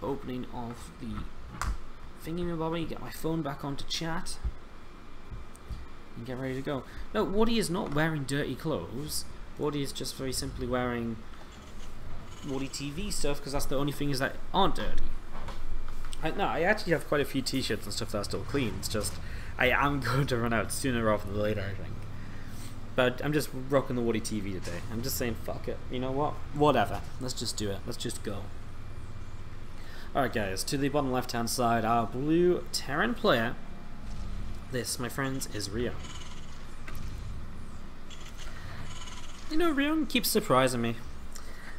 opening of the thingy-mabobby, get my phone back onto chat, and get ready to go. No, Wardy is not wearing dirty clothes. Wardy is just very simply wearing WardiTV stuff, because that's the only things that aren't dirty. No, I actually have quite a few t-shirts and stuff that are still clean. It's just, I am going to run out sooner rather than later, I think. But I'm just rocking the WardiTV today. I'm just saying, fuck it. You know what? Whatever. Let's just do it. Let's just go. Alright guys, to the bottom left hand side, our blue Terran player. This, my friends, is Ryung. You know, Ryung keeps surprising me.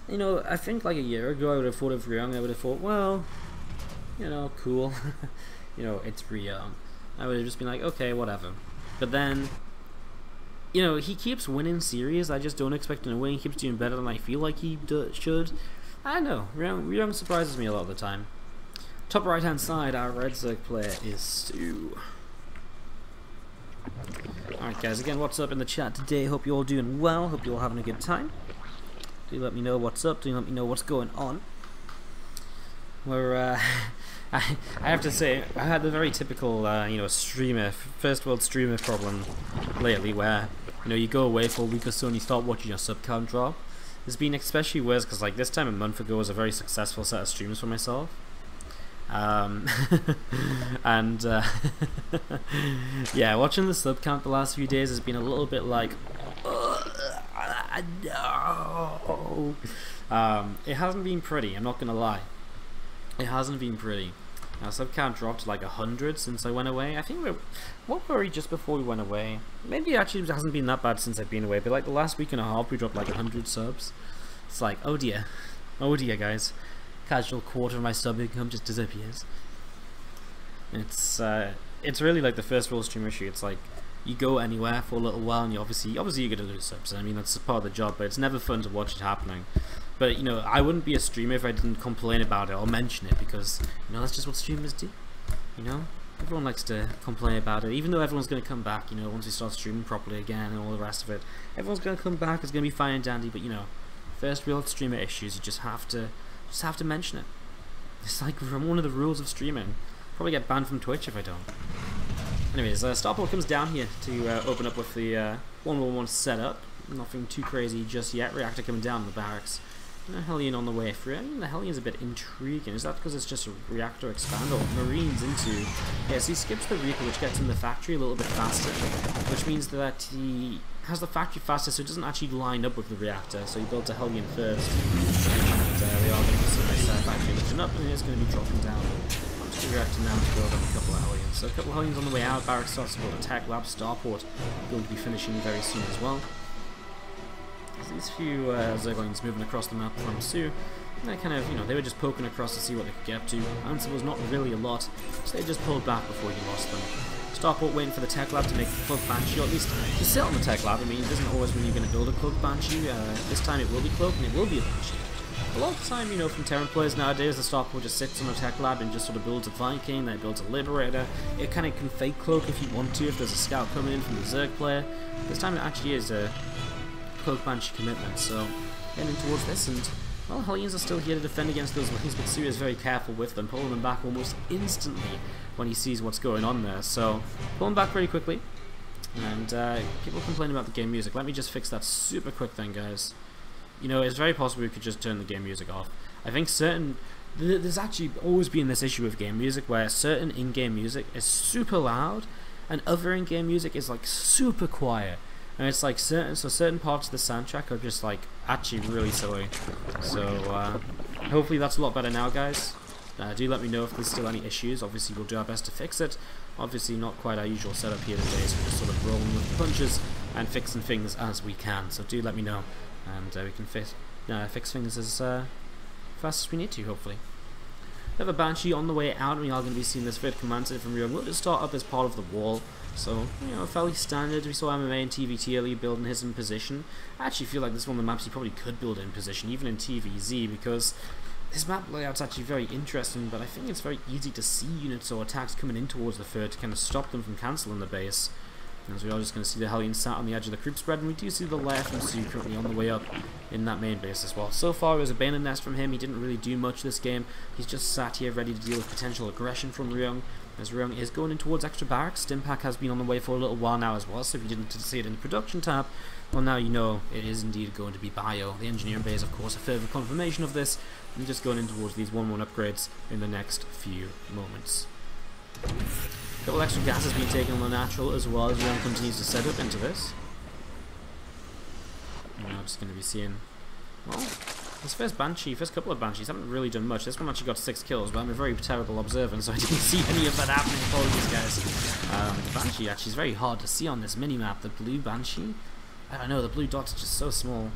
You know, I think like a year ago I would have thought of Ryung, I would have thought, well, you know, cool. You know, it's Ryung. I would have just been like, okay, whatever. But then, you know, he keeps winning series. I just don't expect him to win. He keeps doing better than I feel like he should. I don't know. Ryung surprises me a lot of the time. Top right hand side, our red Zerg player is soO. Alright guys, again, what's up in the chat today? Hope you're all doing well. Hope you're all having a good time. Do let me know what's up. Do let me know what's going on. We're, I have to say, I had the very typical, you know, first world streamer problem lately, where, you know, you go away for a week or so and you start watching your sub count drop. It's been especially worse because, like, this time a month ago was a very successful set of streams for myself. And yeah, watching the sub count the last few days has been a little bit like, no. It hasn't been pretty, I'm not gonna lie. It hasn't been pretty. Our sub count dropped to like 100 since I went away. I think what were we just before we went away? Maybe actually it hasn't been that bad since I've been away, but like the last week and a half we dropped like 100 subs. It's like, oh dear guys. Casual quarter of my sub income just disappears. It's really like the first world stream issue. It's like you go anywhere for a little while and you obviously you're gonna lose subs. I mean, that's part of the job, but it's never fun to watch it happening. But, you know, I wouldn't be a streamer if I didn't complain about it or mention it, because, you know, that's just what streamers do. You know, everyone likes to complain about it, even though everyone's going to come back, you know, once we start streaming properly again and all the rest of it. Everyone's going to come back, it's going to be fine and dandy, but, you know, first real streamer issues, you just have to mention it. It's like one of the rules of streaming. Probably get banned from Twitch if I don't. Anyways, Starport comes down here to open up with the 111 setup. Nothing too crazy just yet. Reactor coming down in the barracks. And a Hellion on the way through. I mean, the Hellion's a bit intriguing. Is that because it's just a reactor expander? Marines into... Yeah, so he skips the Reaper, which gets in the factory a little bit faster. Which means that he has the factory faster, so it doesn't actually line up with the reactor. So he builds a Hellion first. And they are going to see my factory lifting up, and it's going to be dropping down. I'm just going to reactor now to build up a couple of Hellions. So a couple of Hellions on the way out. Barracks starts to build a tech lab. Starport going to be finishing very soon as well. These few Zerglings moving across the map from soO, they kind of, you know, they were just poking across to see what they could get up to. Answer was not really a lot, so they just pulled back before you lost them. Starport waiting for the tech lab to make the Cloak Banshee, or at least to sit on the tech lab. I mean, it doesn't always mean you're going to build a Cloak Banshee. This time it will be Cloak and it will be a Banshee. A lot of the time, you know, from Terran players nowadays, the Starport just sits on a tech lab and just sort of builds a Viking, then it builds a Liberator. It kind of can fake Cloak if you want to, if there's a scout coming in from the Zerg player. This time it actually is a Cloak Banshee commitment, so heading towards this, and well, Hellions are still here to defend against those Wings, but soO is very careful with them, pulling them back almost instantly when he sees what's going on there. So pulling back very quickly, and people complaining about the game music. Let me just fix that super quick then, guys. You know, it's very possible we could just turn the game music off. I think there's actually always been this issue with game music where certain in-game music is super loud and other in-game music is like super quiet. And it's like certain parts of the soundtrack are just like actually really silly. So hopefully that's a lot better now, guys. Do let me know if there's still any issues. Obviously we'll do our best to fix it. Obviously not quite our usual setup here today, so we're just sort of rolling with the punches and fixing things as we can. So do let me know, and we can fix things as fast as we need to, hopefully. We have a Banshee on the way out, and we are going to be seeing this third command center from Ryung. We'll just start up as part of the wall. So, you know, fairly standard. We saw MMA and TVT earlier building his in position. I actually feel like this is one of the maps you probably could build in position, even in TVZ, because this map layout's actually very interesting, but I think it's very easy to see units or attacks coming in towards the third to kind of stop them from cancelling the base. As we are just going to see the Hellions sat on the edge of the creep spread, and we do see the lair from soO currently on the way up in that main base as well. So far it was a Bane Nest from him. He didn't really do much this game. He's just sat here ready to deal with potential aggression from Ryung. As Ryung is going in towards extra barracks. Stimpack has been on the way for a little while now as well, so if you didn't see it in the production tab, well, now you know it is indeed going to be Bio. The engineering bay is of course a further confirmation of this, and just going in towards these 1-1 upgrades in the next few moments. A couple extra gas has been taken on the natural as well as Ryung continues to set up into this. And now just going to be seeing, well, this first couple of Banshees haven't really done much. This one actually got 6 kills, but I'm a very terrible observer, so I didn't see any of that happening. Apologies, guys. The Banshee actually is very hard to see on this mini-map. The blue Banshee, I don't know, the blue dots are just so small.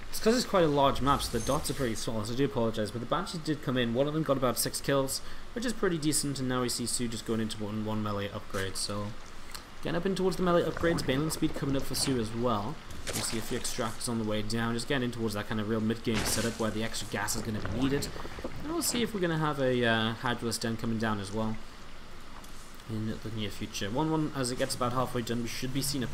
It's because it's quite a large map, so the dots are pretty small, so I do apologise. But the Banshees did come in. One of them got about 6 kills, which is pretty decent, and now we see soO just going into one melee upgrade. So, getting up in towards the melee upgrades, Baneland speed coming up for soO as well. We see a few extractors on the way down, just getting in towards that kind of real mid-game setup where the extra gas is going to be needed. And we'll see if we're going to have a Hydralisk Den coming down as well in the near future. 1-1 as it gets about halfway done, we should be seeing a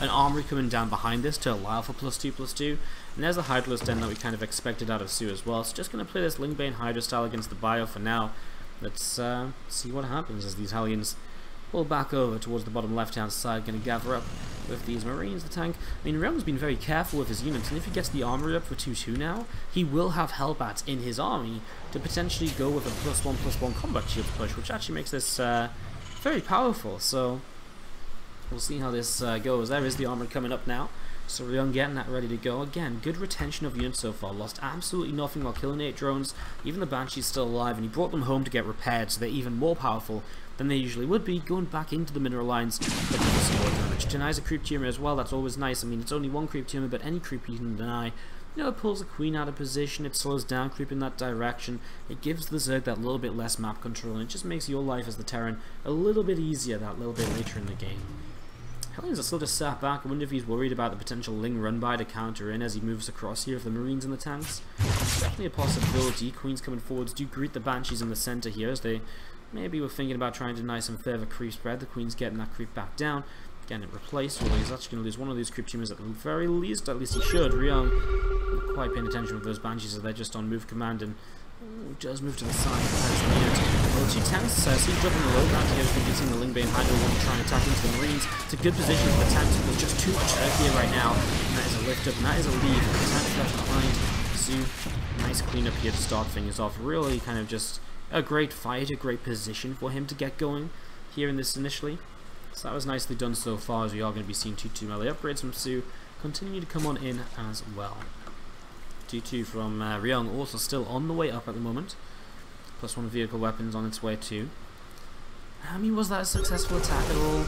an armory coming down behind this to allow for +2/+2. And there's the Hydralisk Den that we kind of expected out of soO as well. So just going to play this Lingbane Hydra style against the Bio for now. Let's see what happens as these Hellions pull back over towards the bottom left hand side, going to gather up with these Marines, the tank. I mean, Ryung's been very careful with his units, and if he gets the armory up for 2-2 now, he will have Hellbats in his army to potentially go with a +1/+1 combat shield push, which actually makes this very powerful. So we'll see how this goes. There is the armor coming up now. So Ryung getting that ready to go. Again, good retention of units so far. Lost absolutely nothing while killing 8 drones. Even the Banshee's still alive, and he brought them home to get repaired, so they're even more powerful than they usually would be, going back into the mineral lines, looking for some more damage. Denies a creep tumor as well, that's always nice. I mean, it's only 1 creep tumor, but any creep you can deny. You know, it pulls the queen out of position, it slows down creep in that direction, it gives the Zerg that little bit less map control, and it just makes your life as the Terran a little bit easier that little bit later in the game. Hellions are still just sat back. I wonder if he's worried about the potential Ling run-by to counter in as he moves across here of the Marines and the tanks. Definitely a possibility. Queens coming forwards do greet the Banshees in the center here as they maybe were thinking about trying to deny some further creep spread. The Queen's getting that creep back down, getting it replaced. Although he's actually going to lose one of these creep tumors at the very least. At least he should. Ryung not quite paying attention with those Banshees as they're just on move command and does move to the side. Well, 2 tanks, see dropping the low ground here, using the Lingbane Hydra one to try and attack into the Marines. It's a good position for the tanks, but there's just too much Earth here right now. And that is a lift up, and that is a leave. The tanks left behind. soO, nice cleanup here to start things off. Really kind of just a great fight, a great position for him to get going here in this initially. So that was nicely done so far, as we are going to be seeing 2-2 melee upgrades from soO continue to come on in as well. 2-2 from Ryung, also still on the way up at the moment. +1 vehicle weapons on its way too. I mean, was that a successful attack at all?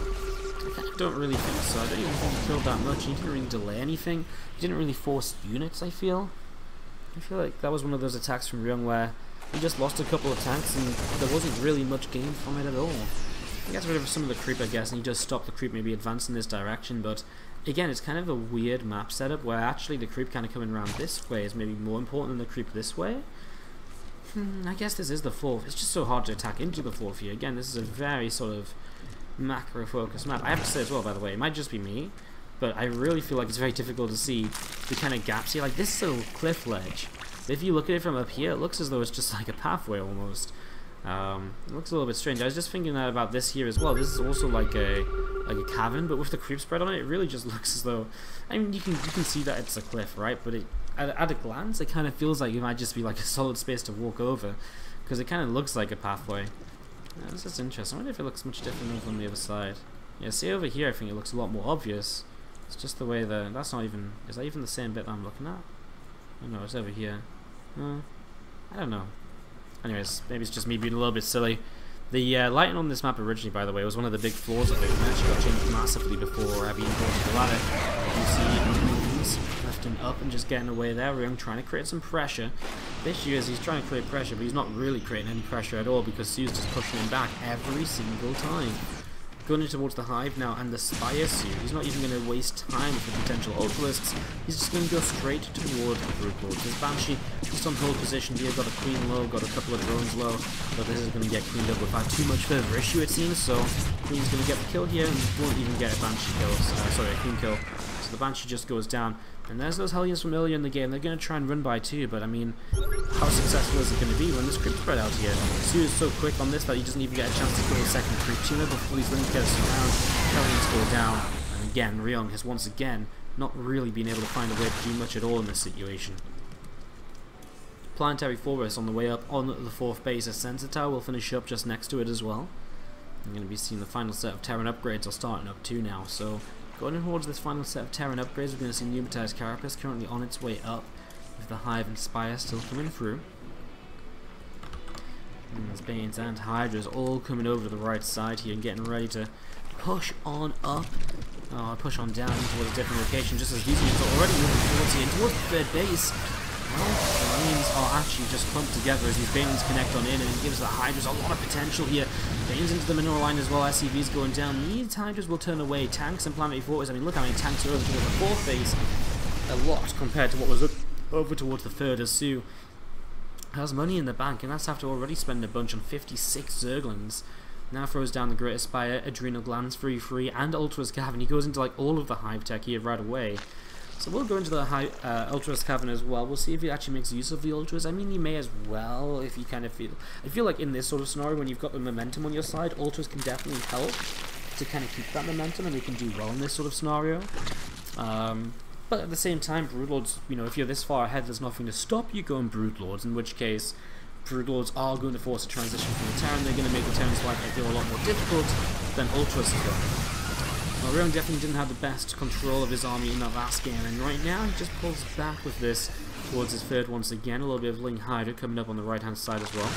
I don't really think so. I don't even think he killed that much. He didn't really delay anything. He didn't really force units, I feel. I feel like that was one of those attacks from Ryung where he just lost a couple of tanks and there wasn't really much gained from it at all. He gets rid of some of the creep, I guess, and he does stop the creep maybe advance in this direction, but again, it's kind of a weird map setup where actually the creep kind of coming around this way is maybe more important than the creep this way. I guess this is the 4th. It's just so hard to attack into the 4th here. Again, this is a very sort of macro-focused map. I have to say as well, by the way, it might just be me, but I really feel like it's very difficult to see the kind of gaps here. Like this little cliff ledge, if you look at it from up here, it looks as though it's just like a pathway almost. It looks a little bit strange. I was just thinking that about this here as well. This is also like a cavern, but with the creep spread on it, it really just looks as though, I mean, you can see that it's a cliff, right? But at a glance, it kind of feels like it might just be like a solid space to walk over, because it kind of looks like a pathway. This is interesting. I wonder if it looks much different from the other side. Yeah, see over here, I think it looks a lot more obvious. It's just the way that's not even, is that even the same bit that I'm looking at? Oh no, it's over here. I don't know. Anyways, maybe it's just me being a little bit silly. The lighting on this map originally, by the way, was one of the big flaws of it. It actually got changed massively before being brought to the ladder. You see lifting up and just getting away there. Ryung trying to create some pressure. The issue is he's trying to create pressure, but he's not really creating any pressure at all because soO's just pushing him back every single time. going in towards the Hive now, and the Spire suit. He's not even going to waste time with the potential Ultralisks. He's just going to go straight toward the Broodlord. His Banshee just on hold position here, got a Queen low, got a couple of drones low, but this is going to get cleaned up without too much further issue, it seems. So Queen's going to get the kill here, and won't even get a Banshee kill. Sorry, a Queen kill. So the Banshee just goes down. And there's those Hellions from earlier in the game. They're going to try and run by too, but I mean, how successful is it going to be when there's creep spread out here? soO is so quick on this that he doesn't even get a chance to kill a second creep tuner before he's going to get us around. Hellions go down, and again, Ryung has once again not really been able to find a way to do much at all in this situation. Planetary Forest on the way up on the 4th base. A Sensor Tower will finish up just next to it as well. I'm going to be seeing the final set of Terran upgrades are starting up too now, so going towards this final set of Terran upgrades, we're going to see Pneumatized Carapace currently on its way up, with the Hive and Spire still coming through. And there's Banes and Hydras all coming over to the right side here and getting ready to push on up, push on down towards a different location, just as these units are already moving towards here, towards the 3rd base. Well, the Marines are actually just clumped together as these Banelings connect on in, and it gives the Hydras a lot of potential here. Banes into the mineral line as well, SCV's going down. These Hydras will turn away. Tanks and Planetary Fortress, I mean, look how many tanks are over towards the 4th base. A lot compared to what was over towards the 3rd, as soO has money in the bank, and that's after already spending a bunch on 56 Zerglings. Now throws down the Greater Spire, Adrenal Glands, free, and Ultras Cavern. He goes into like all of the Hive tech here right away. So we'll go into the Ultras Cavern as well. We'll see if he actually makes use of the Ultras. I mean, he may as well if you kind of feel... I feel like in this sort of scenario, when you've got the momentum on your side, Ultras can definitely help to kind of keep that momentum, and they can do well in this sort of scenario. But at the same time, Broodlords, you know, if you're this far ahead, there's nothing to stop you going Broodlords, in which case Broodlords are going to force a transition from the Terran. They're going to make the Terran's life, I feel, a lot more difficult than Ultras as well. Well, Ryung definitely didn't have the best control of his army in that last game, and right now he just pulls back with this towards his 3rd once again. A little bit of Ling Hydra coming up on the right hand side as well.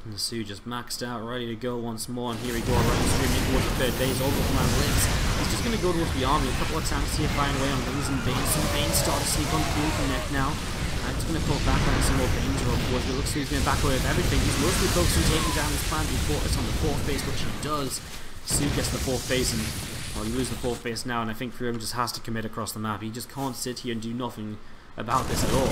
And the soO just maxed out, ready to go once more, and here we go, already streaming towards the 3rd base, all the command links. He's just going to go towards the army, a couple of tanks here firing away on Lings and Banes. Some Banes start to sneak on through Connect now. I'm just going to pull back on some more Banes or forwards, but it looks like he's going to back away with everything. He's mostly focused on taking down his Planetary Fortress on the 4th base, which he does. soO gets the 4th base, and well, you lose the 4th base now, and I think Ryung just has to commit across the map. He just can't sit here and do nothing about this at all.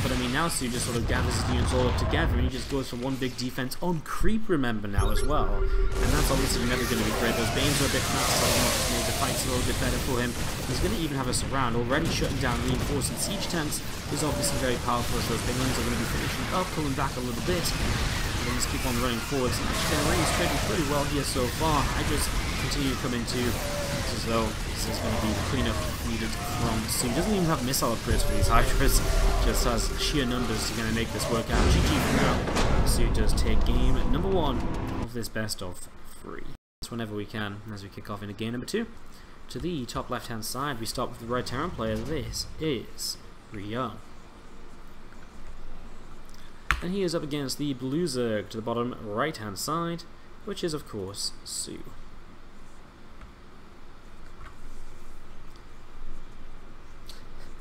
But I mean, now soO just sort of gathers his units all up together, and he just goes for one big defense on creep, remember, now as well. And that's obviously never going to be great. Those Banes are a bit fast, so just made the fights a little bit better for him. He's going to even have a surround, already shutting down reinforcing siege tanks is obviously very powerful, so those Banelings are going to be finishing up, pulling back a little bit. And just keep on running forwards. Range trading pretty well here so far. I just continue to come into as though this is going to be the cleanup needed from soO. He doesn't even have missile upgrades for these Hydras, just has sheer numbers to kind of make this work out. GG for now. soO does take game number 1 of this best of 3. Whenever we can, as we kick off into game number 2. To the top left hand side, we start with the right Terran player. This is Ryung. And he is up against the blue Zerg to the bottom right hand side, which is of course soO.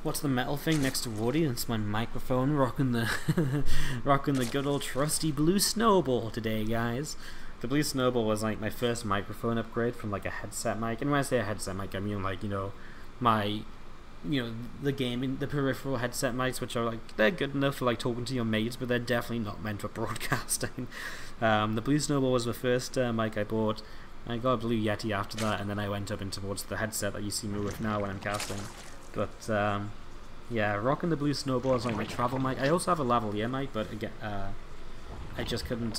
What's the metal thing next to Wardy? It's my microphone rocking the rocking the good old trusty blue snowball today, guys. The blue snowball was like my first microphone upgrade from like a headset mic, and when I say a headset mic, I mean like, you know, my the gaming, the peripheral headset mics, which are like, they're good enough for like talking to your mates, but they're definitely not meant for broadcasting. The blue snowball was the first mic I bought. I got a blue Yeti after that, and then I went up in towards the headset that you see me with now when I'm casting. But yeah, rocking the blue snowball is like my travel mic. I also have a lavalier mic, but again, I just couldn't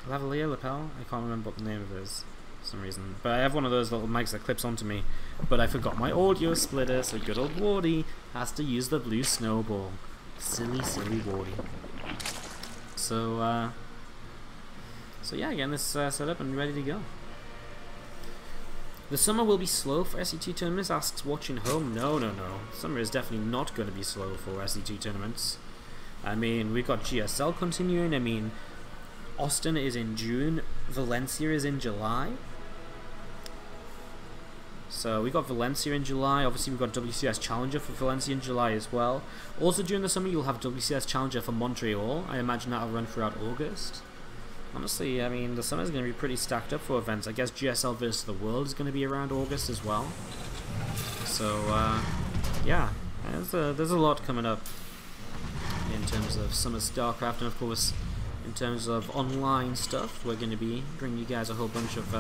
lavalier lapel. I can't remember what the name of it is for some reason. But I have one of those little mics that clips onto me. But I forgot my audio splitter, so good old Wardy has to use the blue snowball. Silly, silly Wardy. So yeah, again, this set up and ready to go. The summer will be slow for SZT tournaments, asks watching home. No. Summer is definitely not going to be slow for SZT tournaments. I mean, we've got GSL continuing. I mean, Austin is in June. Valencia is in July. So we got Valencia in July. Obviously, we've got WCS Challenger for Valencia in July as well. Also, during the summer, you'll have WCS Challenger for Montreal. I imagine that'll run throughout August. Honestly, I mean, the summer's going to be pretty stacked up for events. I guess GSL vs. the World is going to be around August as well. So, yeah, there's a lot coming up in terms of Summer StarCraft, and of course, in terms of online stuff, we're going to be bringing you guys a whole bunch of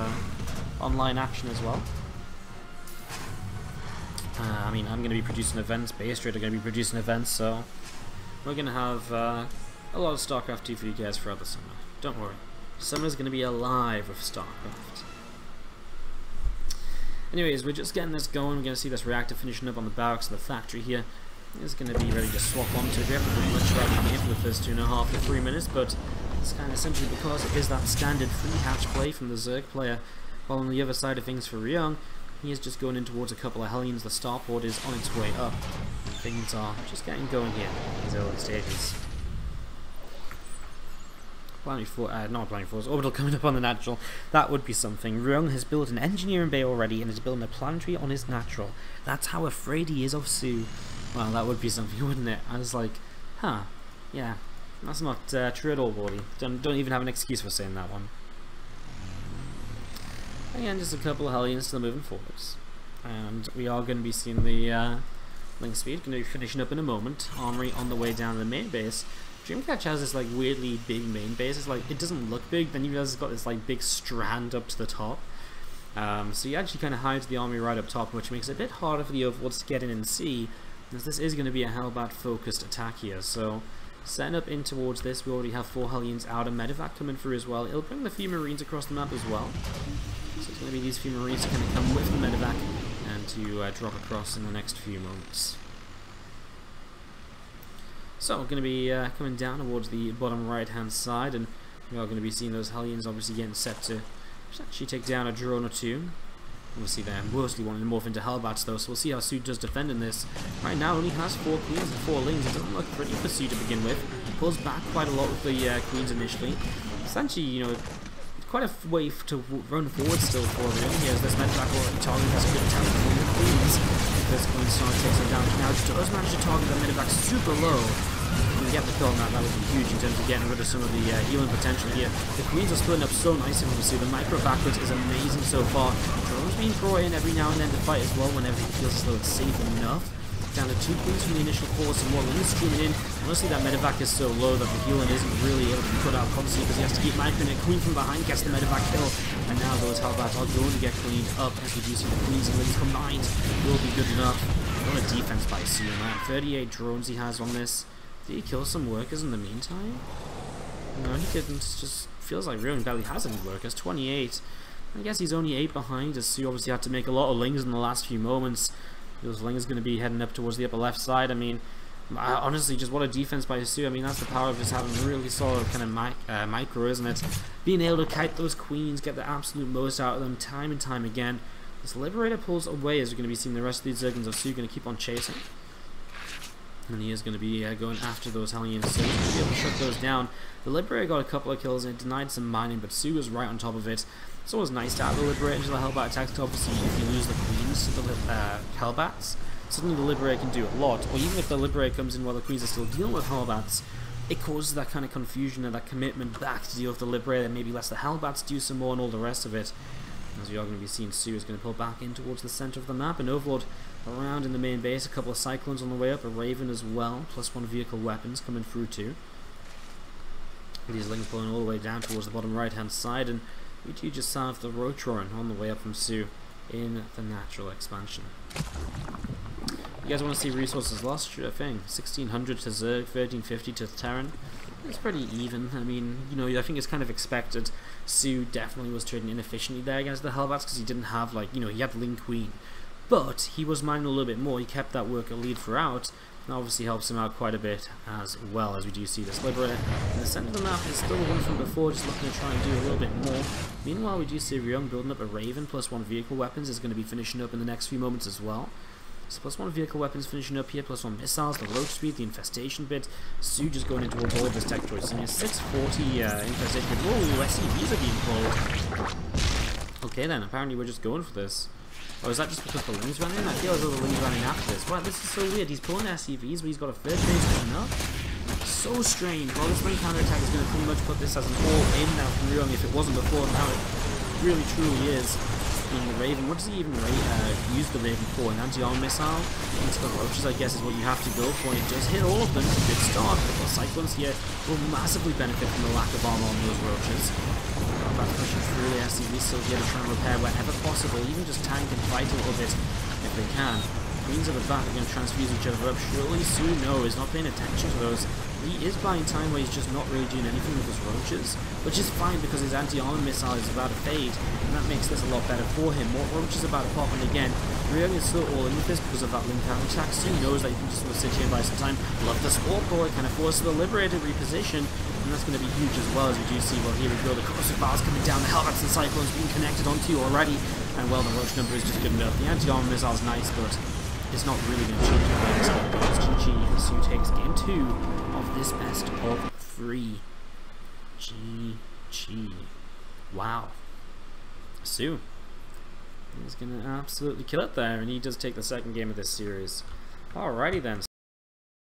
online action as well. I mean, I'm going to be producing events, Base Trade are going to be producing events, so we're going to have a lot of StarCraft 2 for you guys throughout the summer. Don't worry, summer's going to be alive with StarCraft. Anyways, we're just getting this going. We're going to see this reactor finishing up on the barracks of the factory here. It's going to be ready to swap onto. We haven't done much throughout the game for the first 2.5 to 3 minutes, but it's kind of simply because it is that standard free hatch play from the Zerg player. While on the other side of things for Ryung, he is just going in towards a couple of Hellions. The starport is on its way up. And things are just getting going here in these early stages. Not planning force, orbital coming up on the natural. That would be something. Ryung has built an engineering bay already and is building a planetary on his natural. That's how afraid he is of soO. Well, that would be something, wouldn't it? I was like, huh, yeah, that's not true at all, Wardy. Don't even have an excuse for saying that one. Again, just a couple of Hellions still moving forwards. And we are going to be seeing the link speed, going to be finishing up in a moment. Armory on the way down to the main base. Dreamcatcher has this like weirdly big main base. It's like, it doesn't look big, then you realize it's got this like big strand up to the top. So you actually kind of hides the army right up top, which makes it a bit harder for the Overlords to get in and see, as this is going to be a Hellbat focused attack here. So setting up in towards this, we already have 4 Hellions out, and Medevac coming through as well. It'll bring the few Marines across the map as well. So it's going to be these few Marines to kind of come with the Medevac and to drop across in the next few moments. So we're going to be coming down towards the bottom right hand side, and we are going to be seeing those Hellions obviously getting set to actually take down a drone or two. Obviously they're mostly wanting to morph into Hellbats though, so we'll see how soO does defend in this. Right now only has 4 Queens and 4 Lings. It doesn't look pretty for soO to begin with. Pulls back quite a lot with the Queens initially. Essentially, you know, quite a way to run forward still for him. He has this Medevac already targeting, has a good attack on the Queens. First Queen Star takes him down. Now just does manage to target the Medevac super low. If we get the kill on that, that would be huge in terms of getting rid of some of the healing potential here. The Queens are splitting up so nicely from soO. The micro backwards is amazing so far. Drones being brought in every now and then to fight as well whenever he feels as though it's safe enough. Down to 2 Queens from the initial force and more Lings streaming in. Honestly, that Medevac is so low that the healing isn't really able to be put out, obviously, because he has to keep microing it. Queen from behind gets the Medevac kill, and now those Hellbats are going to get cleaned up as we do see the Queens and Lings combined. Will be good enough. What a defense by soO, man. 38 drones he has on this. Did he kill some workers in the meantime? No, he didn't. Just feels like Ryung barely has any workers. 28. I guess he's only 8 behind, as soO obviously had to make a lot of Lings in the last few moments. Those Lings going to be heading up towards the upper left side. I mean, honestly, just what a defense by soO. I mean, that's the power of just having really solid kind of micro, isn't it? Being able to kite those Queens, get the absolute most out of them time and time again. This Liberator pulls away, as we're going to be seeing the rest of these Zerglings of soO going to keep on chasing. And he is going to be going after those Hellions, so he's going to be able to shut those down. The Liberator got a couple of kills and it denied some mining, but soO was right on top of it. It's always nice to have the Liberator into the Hellbat attacks. Obviously, if you lose the Queens to the Hellbats, suddenly the Liberator can do a lot. Or even if the Liberator comes in while the Queens are still dealing with Hellbats, it causes that kind of confusion and that commitment back to deal with the Liberator, and maybe lets the Hellbats do some more and all the rest of it. As we are going to be seeing, soO is going to pull back in towards the center of the map, and Overlord around in the main base. A couple of Cyclones on the way up, a Raven as well, +1 vehicle weapons coming through too. These Lings pulling all the way down towards the bottom right hand side, and we do just have the Rotron on the way up from soO in the natural expansion. You guys want to see resources lost? Sure thing. 1600 to Zerg, 1350 to Terran. It's pretty even. I mean, you know, I think it's kind of expected. soO definitely was trading inefficiently there against the Hellbats because he didn't have, like, you know, he had Ling Queen. But he was mining a little bit more. He kept that worker lead throughout. That obviously helps him out quite a bit as well, as we do see this Liberator. In the center of the map is still the one from before, just looking to try and do a little bit more. Meanwhile, we do see Ryung building up a Raven, +1 vehicle weapons is going to be finishing up in the next few moments as well. So +1 vehicle weapons finishing up here, +1 missiles, the roach speed, the infestation bit. soO just going into towards all of his tech choices. And 640 infestation bit. Whoa, SCVs are being pulled. Okay then, apparently we're just going for this. Or is that just because the Lings ran in? I feel as though the Lings ran in after this. Wow, this is so weird. He's pulling SCVs, but he's got a first phase coming up. so strange. Well, this main counterattack is going to pretty much put this as an all-in now from Ryung. If it wasn't before, now it really truly is. In the Raven, what does he even use the Raven for? An anti-armor missile into the roaches, I guess, is what you have to go for, and it does hit all of them. It's a good start. The Cyclones here will massively benefit from the lack of armor on those roaches. About pushing through the SCV still here to try and repair whenever possible, even just tank and fight a little bit if they can. Queens of the Bat are going to transfuse each other up. Surely soO is not paying attention to those. He is buying time where he's just not really doing anything with his roaches, which is fine because his anti-armor missile is about to fade, and that makes this a lot better for him. More roaches about to pop, and again, Ryung is still all in with this because of that link counter attack. So he knows that he can just sort of sit here and buy some time. Love the sport ball, it kind of forces the Liberated reposition, and that's going to be huge as well, as we do see. Well, here we go, the corrosive bars coming down, the Hellbats and Cyclones being connected onto already, and well, the roach number is just good enough. The anti-armor missile is nice, but it's not really going to change the way this game goes. GG, soO takes game 2 of this best of 3. GG. Wow. soO. He's going to absolutely kill it there, and he does take the second game of this series. Alrighty then.